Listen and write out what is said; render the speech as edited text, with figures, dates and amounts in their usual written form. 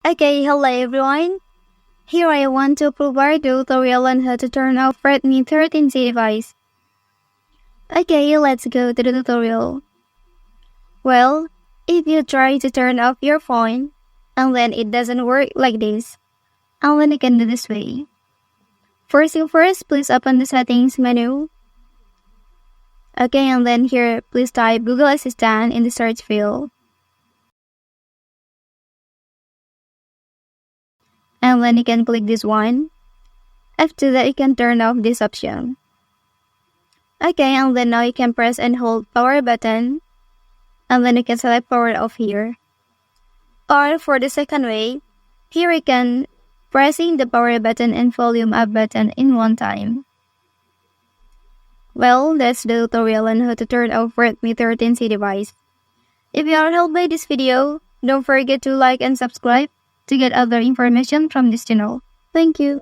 Okay, hello everyone. Here I want to provide a tutorial on how to turn off Redmi 13C device. Okay, let's go to the tutorial. Well, if you try to turn off your phone, and then it doesn't work like this, and then you can do this way. First thing first, please open the settings menu. Okay, and then here, please type Google Assistant in the search field. And then you can click this one. After that, you can turn off this option. Okay, and then now you can press and hold power button. And then you can select power off here. Or for the second way, here you can pressing the power button and volume up button in one time. Well, that's the tutorial on how to turn off Redmi 13C device. If you are helped by this video, don't forget to like and subscribe to get other information from this channel. Thank you.